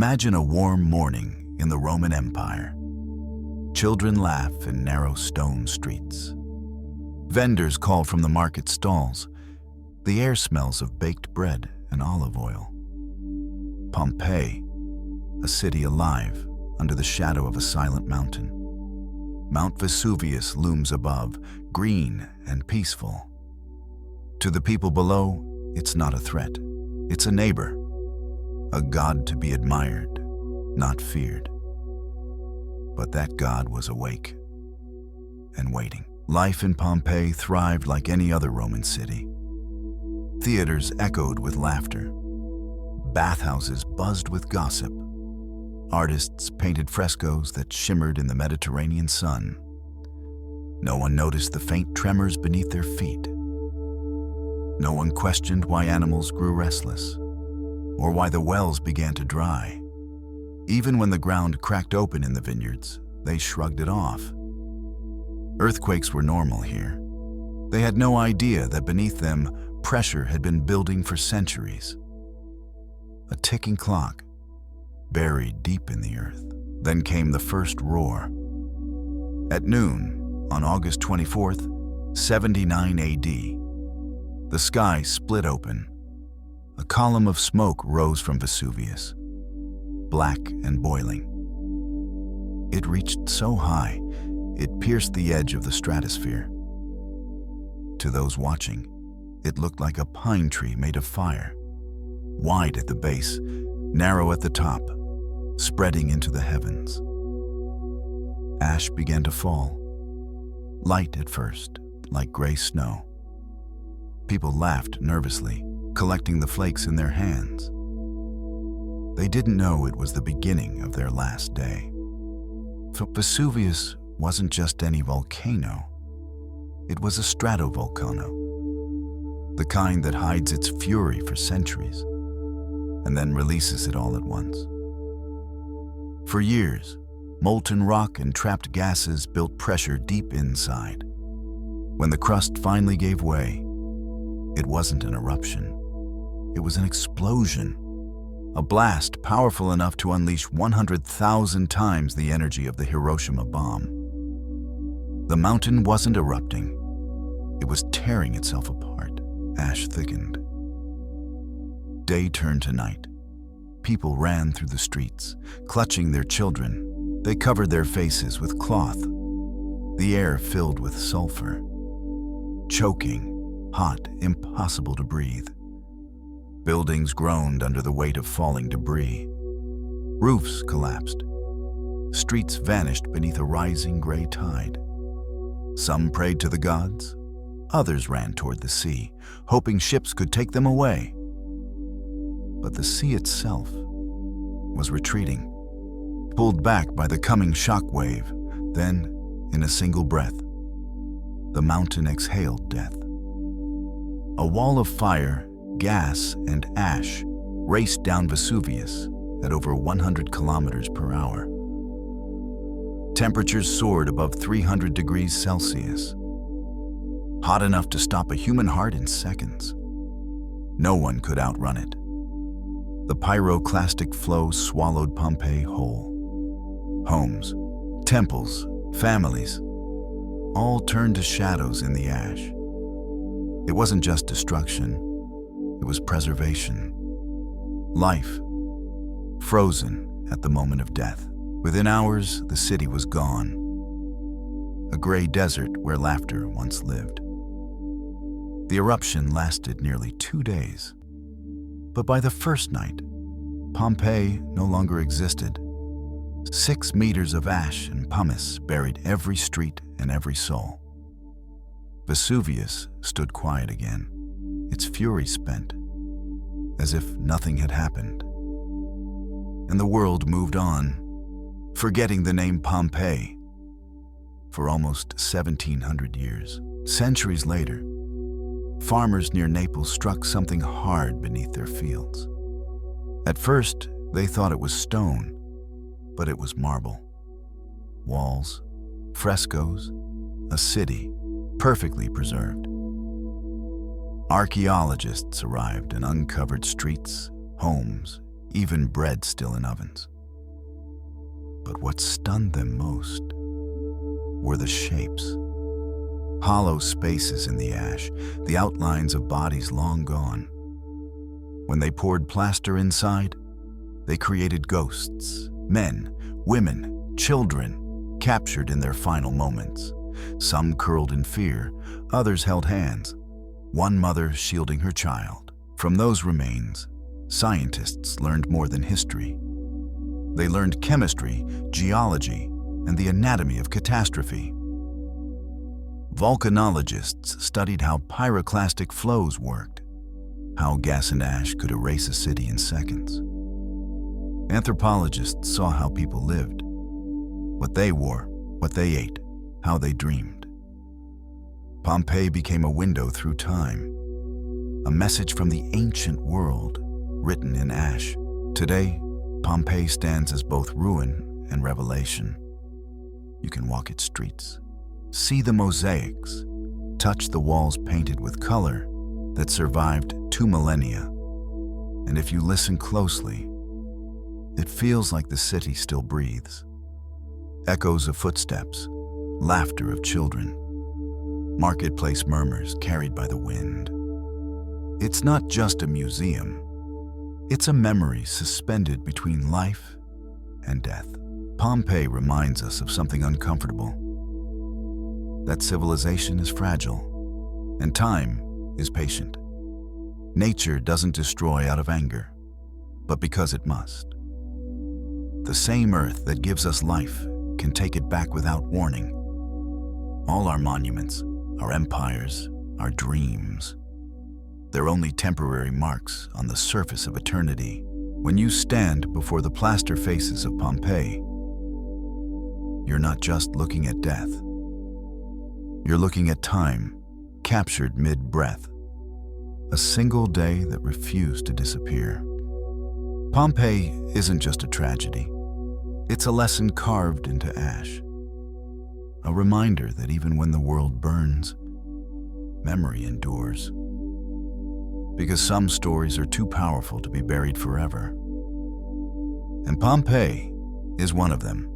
Imagine a warm morning in the Roman Empire. Children laugh in narrow stone streets. Vendors call from the market stalls. The air smells of baked bread and olive oil. Pompeii, a city alive under the shadow of a silent mountain. Mount Vesuvius looms above, green and peaceful. To the people below, it's not a threat. It's a neighbor, a god to be admired, not feared. But that god was awake and waiting. Life in Pompeii thrived like any other Roman city. Theaters echoed with laughter. Bathhouses buzzed with gossip. Artists painted frescoes that shimmered in the Mediterranean sun. No one noticed the faint tremors beneath their feet. No one questioned why animals grew restless, or why the wells began to dry. Even when the ground cracked open in the vineyards, they shrugged it off. Earthquakes were normal here. They had no idea that beneath them, pressure had been building for centuries. A ticking clock, buried deep in the earth. Then came the first roar. At noon, on August 24th, 79 AD, the sky split open. A column of smoke rose from Vesuvius, black and boiling. It reached so high, it pierced the edge of the stratosphere. To those watching, it looked like a pine tree made of fire, wide at the base, narrow at the top, spreading into the heavens. Ash began to fall, light at first, like gray snow. People laughed nervously, collecting the flakes in their hands. They didn't know it was the beginning of their last day. Vesuvius wasn't just any volcano. It was a stratovolcano, the kind that hides its fury for centuries and then releases it all at once. For years, molten rock and trapped gases built pressure deep inside. When the crust finally gave way, it wasn't an eruption. It was an explosion, a blast powerful enough to unleash 100,000 times the energy of the Hiroshima bomb. The mountain wasn't erupting. It was tearing itself apart. Ash thickened. Day turned to night. People ran through the streets, clutching their children. They covered their faces with cloth. The air filled with sulfur. Choking, hot, impossible to breathe. Buildings groaned under the weight of falling debris. Roofs collapsed. Streets vanished beneath a rising gray tide. Some prayed to the gods. Others ran toward the sea, hoping ships could take them away. But the sea itself was retreating, pulled back by the coming shock wave. Then, in a single breath, the mountain exhaled death. A wall of fire, gas, and ash raced down Vesuvius at over 100 kilometers per hour. Temperatures soared above 300 degrees Celsius, hot enough to stop a human heart in seconds. No one could outrun it. The pyroclastic flow swallowed Pompeii whole. Homes, temples, families, all turned to shadows in the ash. It wasn't just destruction, it was preservation. Life, frozen at the moment of death. Within hours, the city was gone. A gray desert where laughter once lived. The eruption lasted nearly 2 days. But by the first night, Pompeii no longer existed. 6 meters of ash and pumice buried every street and every soul. Vesuvius stood quiet again, its fury spent, as if nothing had happened. And the world moved on, forgetting the name Pompeii for almost 1,700 years. Centuries later, farmers near Naples struck something hard beneath their fields. At first, they thought it was stone, but it was marble. Walls, frescoes, a city, perfectly preserved. Archaeologists arrived and uncovered streets, homes, even bread still in ovens. But what stunned them most were the shapes. Hollow spaces in the ash, the outlines of bodies long gone. When they poured plaster inside, they created ghosts, men, women, children, captured in their final moments. Some curled in fear, others held hands, one mother shielding her child. From those remains, scientists learned more than history. They learned chemistry, geology, and the anatomy of catastrophe. Volcanologists studied how pyroclastic flows worked, how gas and ash could erase a city in seconds. Anthropologists saw how people lived, what they wore, what they ate, how they dreamed. Pompeii became a window through time, a message from the ancient world written in ash. Today, Pompeii stands as both ruin and revelation. You can walk its streets, see the mosaics, touch the walls painted with color that survived 2 millennia. And if you listen closely, it feels like the city still breathes. Echoes of footsteps, laughter of children, marketplace murmurs carried by the wind. It's not just a museum. It's a memory suspended between life and death. Pompeii reminds us of something uncomfortable, that civilization is fragile, and time is patient. Nature doesn't destroy out of anger, but because it must. The same earth that gives us life can take it back without warning. All our monuments, our empires, our dreams, they're only temporary marks on the surface of eternity. When you stand before the plaster faces of Pompeii, you're not just looking at death. You're looking at time, captured mid-breath. A single day that refused to disappear. Pompeii isn't just a tragedy. It's a lesson carved into ash. A reminder that even when the world burns, memory endures. Because some stories are too powerful to be buried forever. And Pompeii is one of them.